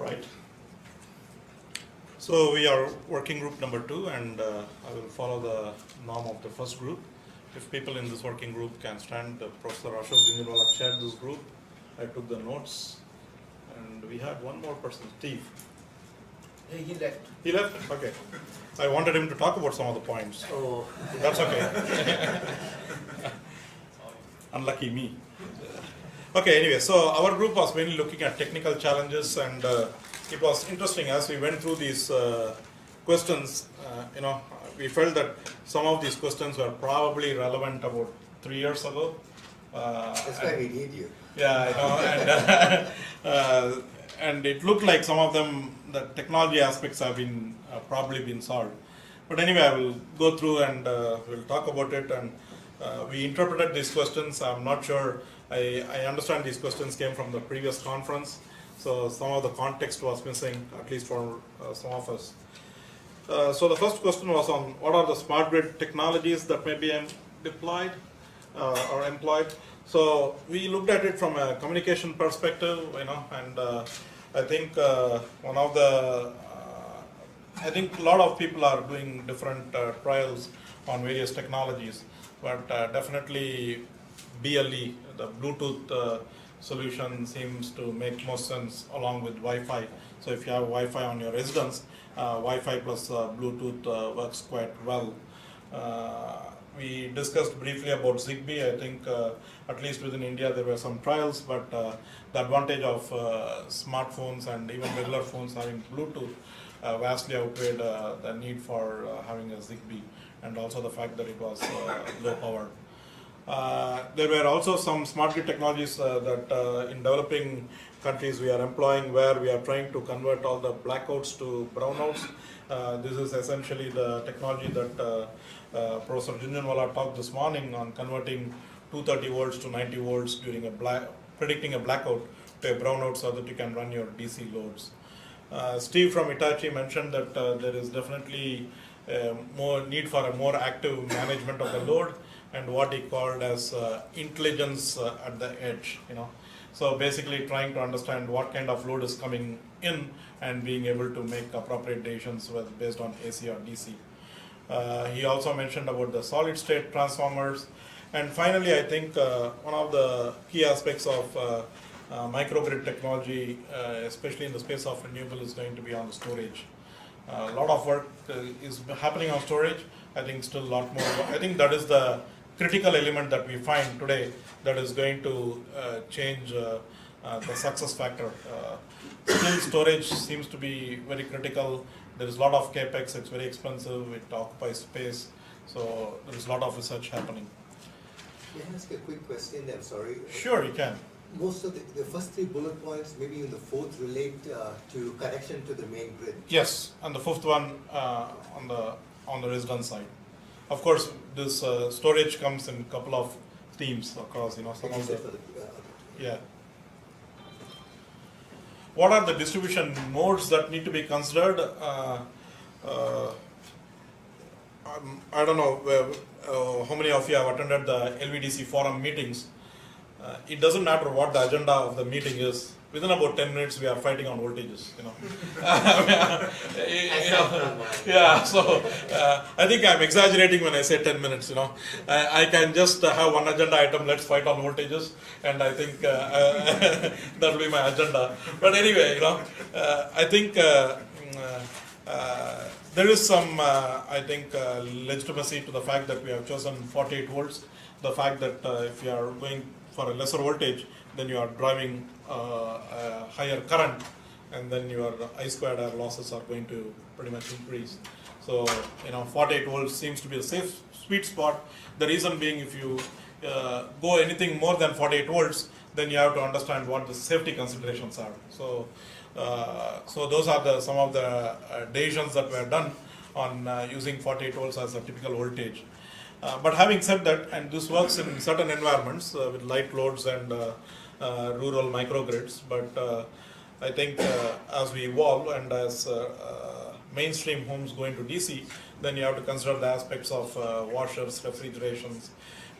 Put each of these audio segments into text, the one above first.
right. So we are working group number 2, and I will follow the norm of the first group. If people in this working group can stand, Professor Ashok Jhunjhunwala chaired this group. I took the notes, and we had one more person, Steve. He left. He left? Okay. I wanted him to talk about some of the points. Oh. That's okay. Unlucky me. Okay, anyway, so our group was mainly looking at technical challenges, and it was interesting as we went through these questions. We felt that some of these questions were probably relevant about 3 years ago. That's why we need you. Yeah, and it looked like some of them, the technology aspects have been probably been solved. But anyway, I will go through and we'll talk about it. And we interpreted these questions. I'm not sure. I understand these questions came from the previous conference, so some of the context was missing, at least for some of us. So the first question was on what are the smart grid technologies that may be deployed or employed. So we looked at it from a communication perspective, and I think one of the I think a lot of people are doing different trials on various technologies, but definitely BLE, the Bluetooth solution seems to make most sense along with Wi-Fi. So if you have Wi-Fi on your residence, Wi-Fi plus Bluetooth works quite well. We discussed briefly about Zigbee. I think at least within India there were some trials, but the advantage of smartphones and even regular phones having Bluetooth vastly outweighed the need for having a Zigbee, and also the fact that it was low power. There were also some smart grid technologies that in developing countries we are employing, where we are trying to convert all the blackouts to brownouts. This is essentially the technology that Professor Jhunjhunwala talked this morning on converting 230 volts to 90 volts during predicting a blackout to a brownout so that you can run your DC loads. Steve from Hitachi mentioned that there is definitely more need for a more active management of the load, and what he called as intelligence at the edge. So basically trying to understand what kind of load is coming in and being able to make appropriate decisions based on AC or DC. He also mentioned about the solid state transformers. And finally, I think one of the key aspects of microgrid technology, especially in the space of renewable, is going to be on the storage. A lot of work is happening on storage. I think still a lot more. I think that is the critical element that we find today that is going to change the success factor. Still, storage seems to be very critical. There is a lot of capex. It's very expensive. It occupies space. So there is a lot of research happening. Can I ask a quick question? I'm sorry. Sure, you can. Most of the first 3 bullet points, maybe in the fourth, relate to connection to the main grid. Yes, and the fifth one on the residence side. Of course, this storage comes in a couple of themes across. Some of the yeah. What are the distribution modes that need to be considered? I don't know how many of you have attended the LVDC forum meetings. It doesn't matter what the agenda of the meeting is. Within about 10 minutes, we are fighting on voltages. Yeah. So I think I'm exaggerating when I say 10 minutes. I can just have one agenda item. Let's fight on voltages, and I think that will be my agenda. But anyway, I think there is some, legitimacy to the fact that we have chosen 48 volts. The fact that if you are going for a lesser voltage, then you are driving a higher current, and then your I squared R losses are going to pretty much increase. So 48 volts seems to be a safe sweet spot. The reason being, if you go anything more than 48 volts, then you have to understand what the safety considerations are. So those are some of the decisions that were done on using 48 volts as a typical voltage. But having said that, and this works in certain environments with light loads and rural microgrids, but I think as we evolve and as mainstream homes go into DC, then you have to consider the aspects of washers, refrigerations,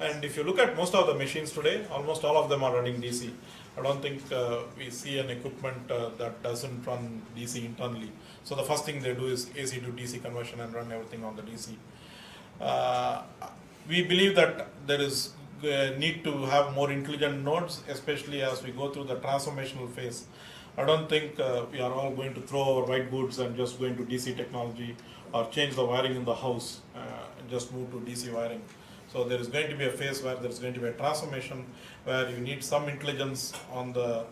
And if you look at most of the machines today, almost all of them are running DC. I don't think we see an equipment that doesn't run DC internally. So the first thing they do is AC to DC conversion and run everything on the DC. We believe that there is need to have more intelligent nodes, especially as we go through the transformational phase. I don't think we are all going to throw our white goods and just go into DC technology or change the wiring in the house and just move to DC wiring. So there is going to be a phase where there is going to be a transformation where you need some intelligence on the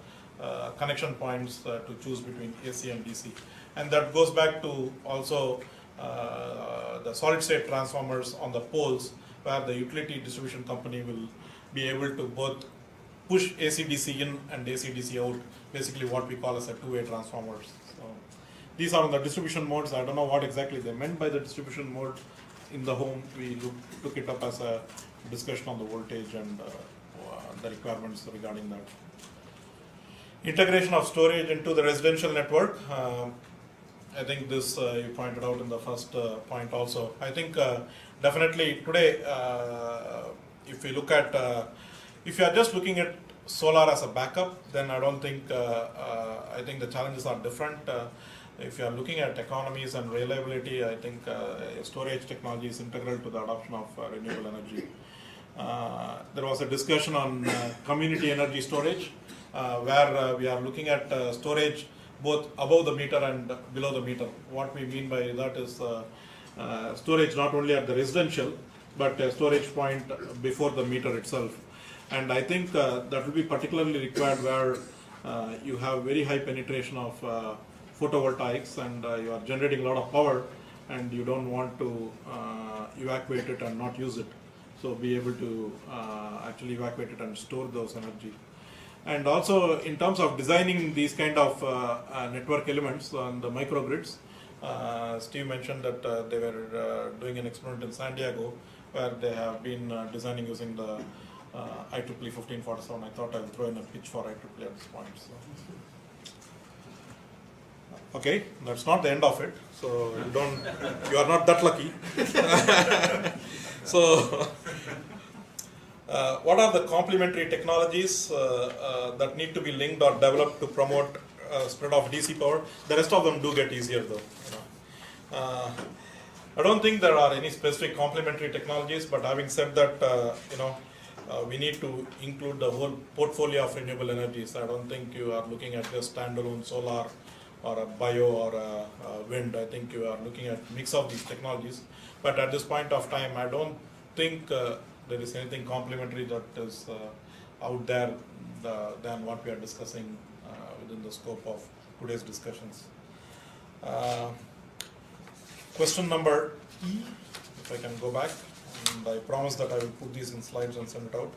connection points to choose between AC and DC. And that goes back to also the solid state transformers on the poles, where the utility distribution company will be able to both push AC-DC in and AC-DC out, basically what we call as a two-way transformers. So these are on the distribution modes. I don't know what exactly they meant by the distribution mode in the home. We took it up as a discussion on the voltage and the requirements regarding that. Integration of storage into the residential network. I think this you pointed out in the first point also. I think definitely today, if we look at, if you are just looking at solar as a backup, then I don't think, I think the challenges are different. If you are looking at economies and reliability, I think storage technology is integral to the adoption of renewable energy. There was a discussion on community energy storage, where we are looking at storage both above the meter and below the meter. What we mean by that is storage not only at the residential, but a storage point before the meter itself. And I think that will be particularly required where you have very high penetration of photovoltaics and you are generating a lot of power and you don't want to evacuate it and not use it. So be able to actually evacuate it and store those energy. And also in terms of designing these kind of network elements on the microgrids, Steve mentioned that they were doing an experiment in San Diego where they have been designing using the IEEE 1547. I thought I would throw in a pitch for IEEE at this point. So. Okay, that's not the end of it. So you are not that lucky. So. What are the complementary technologies that need to be linked or developed to promote spread of DC power? The rest of them do get easier though. I don't think there are any specific complementary technologies, but having said that, we need to include the whole portfolio of renewable energies. I don't think you are looking at just standalone solar or a bio or a wind. I think you are looking at mix of these technologies. But at this point of time, I don't think there is anything complementary that is out there than what we are discussing within the scope of today's discussions. Question number E, if I can go back, and I promise that I will put these in slides and send it out.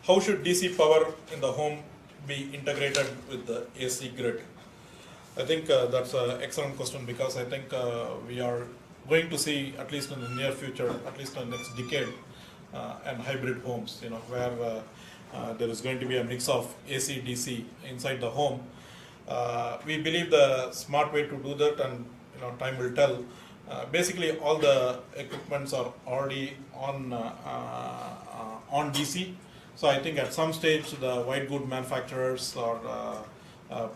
How should DC power in the home be integrated with the AC grid? I think that's an excellent question because I think we are going to see, at least in the near future, at least in the next decade, and hybrid homes, where there is going to be a mix of AC, DC inside the home. We believe the smart way to do that, and time will tell. Basically, all the equipments are already on DC. So I think at some stage, the white good manufacturers or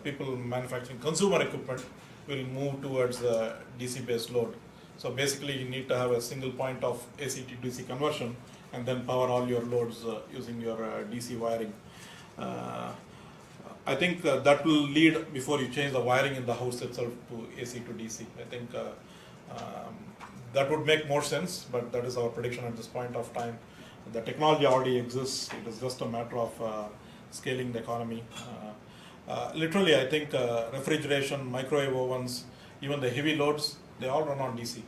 people manufacturing consumer equipment will move towards the DC-based load. So basically, you need to have a single point of AC to DC conversion and then power all your loads using your DC wiring. I think that will lead before you change the wiring in the house itself to AC to DC. I think that would make more sense, but that is our prediction at this point of time. The technology already exists. It is just a matter of scaling the economy. Literally, I think refrigeration, microwave ovens, even the heavy loads, they all run on DC.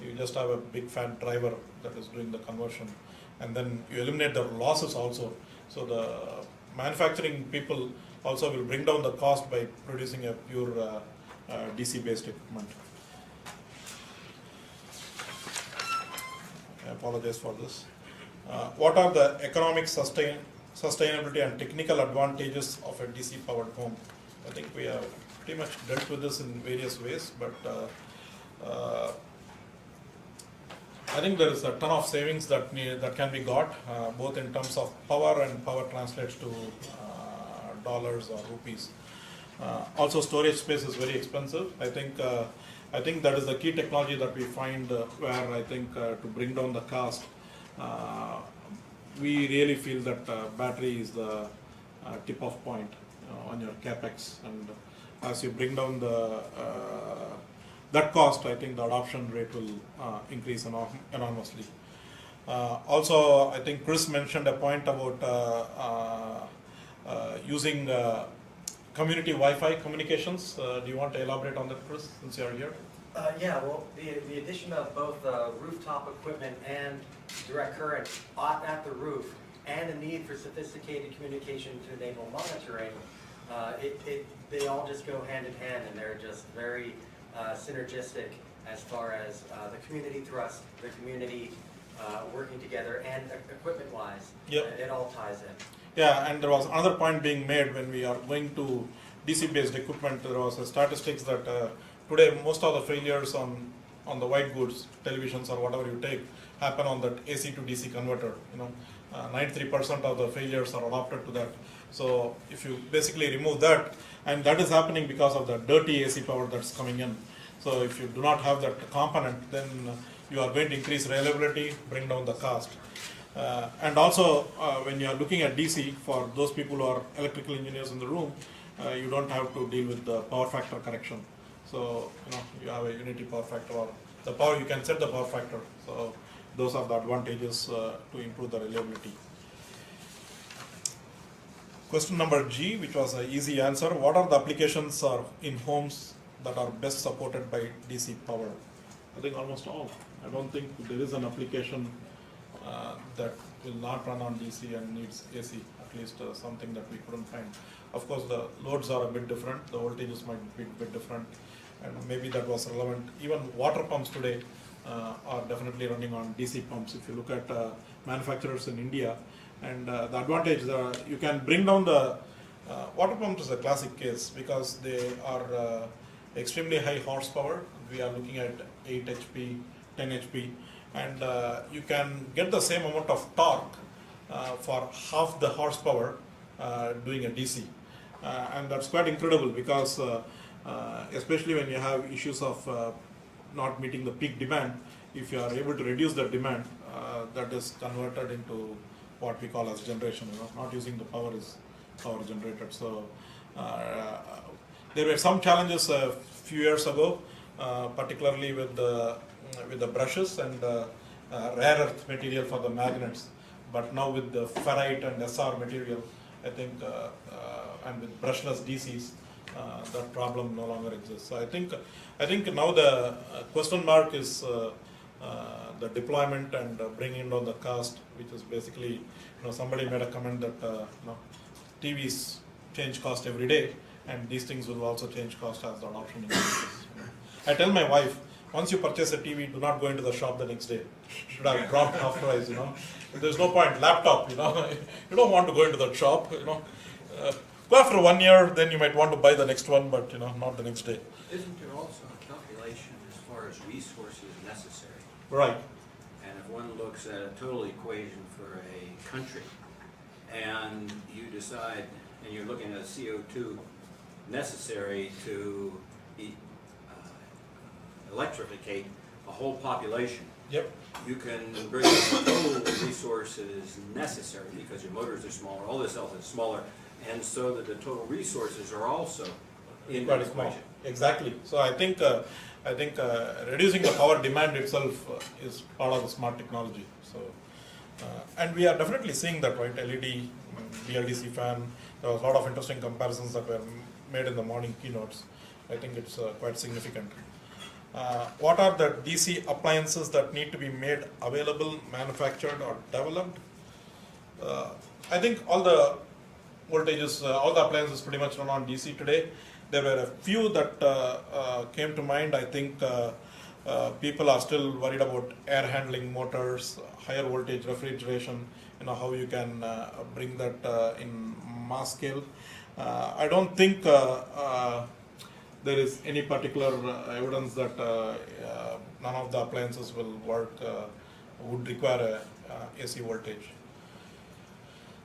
You just have a big fat driver that is doing the conversion, and then you eliminate the losses also. So the manufacturing people also will bring down the cost by producing a pure DC-based equipment. I apologize for this. What are the economic sustainability and technical advantages of a DC-powered home? I think we have pretty much dealt with this in various ways, but I think there is a ton of savings that can be got, both in terms of power, and power translates to dollars or rupees. Also, storage space is very expensive. I think that is the key technology that we find where I think to bring down the cost. We really feel that battery is the tip off point on your capex, and as you bring down the that cost, I think the adoption rate will increase enormously. Also, I think Chris mentioned a point about using community Wi-Fi communications. Do you want to elaborate on that, Chris, since you are here? Yeah, well, the addition of both rooftop equipment and direct current at the roof, and the need for sophisticated communication to enable monitoring, they all just go hand in hand, and they're just very synergistic as far as the community thrust, the community working together, and equipment-wise. Yep. It all ties in. Yeah, and there was another point being made when we are going to DC-based equipment. There was a statistics that today most of the failures on the white goods, televisions or whatever you take, happen on that AC to DC converter. 93% of the failures are adapted to that. So if you basically remove that, and that is happening because of the dirty AC power that's coming in. So if you do not have that component, then you are going to increase reliability, bring down the cost. And also, when you are looking at DC, for those people who are electrical engineers in the room, you don't have to deal with the power factor correction. So you have a unity power factor, or the power, you can set the power factor. So those are the advantages to improve the reliability. Question number G, which was an easy answer. What are the applications in homes that are best supported by DC power? I think almost all. I don't think there is an application that will not run on DC and needs AC, at least something that we couldn't find. Of course, the loads are a bit different, the voltages might be a bit different, and maybe that was relevant. Even water pumps today are definitely running on DC pumps. If you look at manufacturers in India, and the advantage, you can bring down the water pumps is a classic case because they are extremely high horsepower. We are looking at 8 HP, 10 HP, and you can get the same amount of torque for half the horsepower doing a DC. And that's quite incredible because especially when you have issues of not meeting the peak demand, if you are able to reduce the demand, that is converted into what we call as generation, not using the power is power generated. So there were some challenges a few years ago, particularly with the brushes and rare earth material for the magnets. But now with the ferrite and SR material, I think, and with brushless DCs, that problem no longer exists. So I think now the question mark is the deployment and bringing down the cost, which is basically, somebody made a comment that TVs change cost every day, and these things will also change cost as the adoption increases. I tell my wife, once you purchase a TV, do not go into the shop the next day. Should have dropped half price, There's no point. Laptop, you don't want to go into that shop, Go after 1 year, then you might want to buy the next one, but not the next day. Isn't there also a calculation as far as resources necessary? Right. And if one looks at a total equation for a country, and you decide, and you're looking at CO2 necessary to electrificate a whole population, Yep. you can bring the total resources necessary because your motors are smaller, all this else is smaller, and so that the total resources are also in the Quite small. equation. Exactly. So I think reducing the power demand itself is part of the smart technology. So and we are definitely seeing that, right? LED, BLDC fan. There was a lot of interesting comparisons that were made in the morning keynotes. I think it's quite significant. What are the DC appliances that need to be made available, manufactured, or developed? I think all the voltages, all the appliances pretty much run on DC today. There were a few that came to mind. I think people are still worried about air handling motors, higher voltage refrigeration, how you can bring that in mass scale. I don't think there is any particular evidence that none of the appliances will work would require a AC voltage.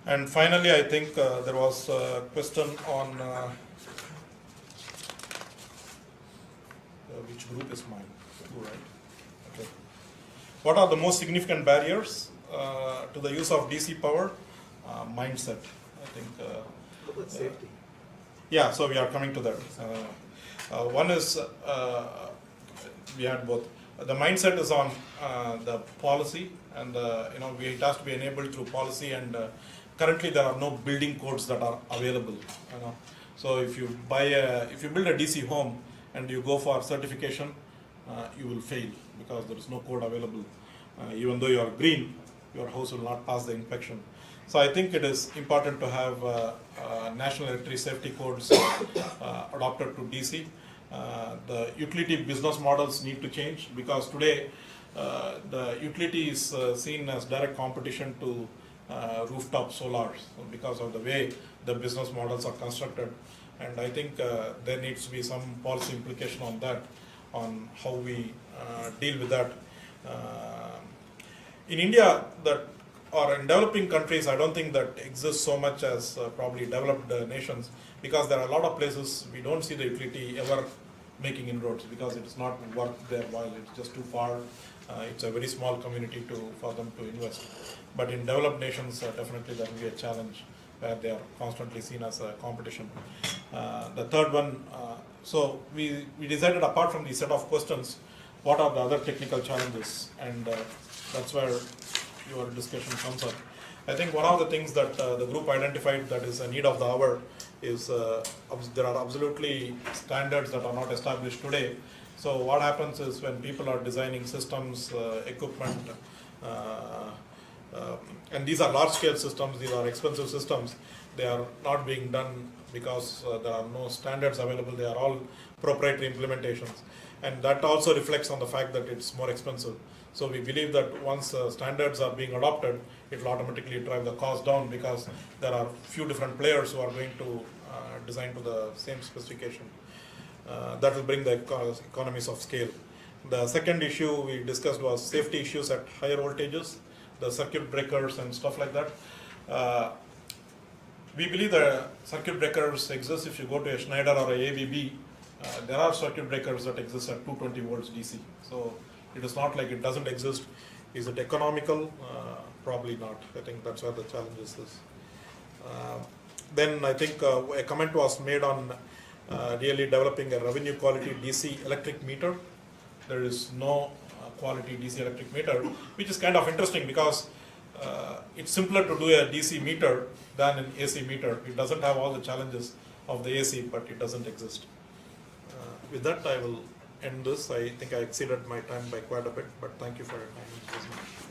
And finally, I think there was a question on which group is mine? Two, right? Okay. What are the most significant barriers to the use of DC power? Mindset. I think. How about safety? Yeah, so we are coming to that. One is we had both. The mindset is on the policy, and it has to be enabled through policy. And currently, there are no building codes that are available. So if you build a DC home and you go for certification, you will fail because there is no code available. Even though you are green, your house will not pass the inspection. So I think it is important to have national electricity safety codes adopted to DC. The utility business models need to change because today the utility is seen as direct competition to rooftop solars because of the way the business models are constructed. And I think there needs to be some policy implication on that, on how we deal with that. In India, or in developing countries, I don't think that exists so much as probably developed nations, because there are a lot of places we don't see the utility ever making inroads because it is not worth their while. It's just too far. It's a very small community for them to invest. But in developed nations, definitely that will be a challenge where they are constantly seen as a competition. The third one, so we decided, apart from the set of questions, what are the other technical challenges, and that's where your discussion comes up. I think one of the things that the group identified that is a need of the hour is there are absolutely standards that are not established today. So what happens is when people are designing systems, equipment, and these are large scale systems, these are expensive systems, they are not being done because there are no standards available. They are all proprietary implementations, and that also reflects on the fact that it's more expensive. So we believe that once standards are being adopted, it will automatically drive the cost down because there are few different players who are going to design to the same specification. That will bring the economies of scale. The second issue we discussed was safety issues at higher voltages, the circuit breakers and stuff like that. We believe the circuit breakers exist. If you go to a Schneider or a ABB, there are circuit breakers that exist at 220 volts DC. So it is not like it doesn't exist. Is it economical? Probably not. I think that's where the challenge is. Then I think a comment was made on really developing a revenue quality DC electric meter. There is no quality DC electric meter, which is kind of interesting because it's simpler to do a DC meter than an AC meter. It doesn't have all the challenges of the AC, but it doesn't exist. With that, I will end this. I think I exceeded my time by quite a bit, but thank you for your time.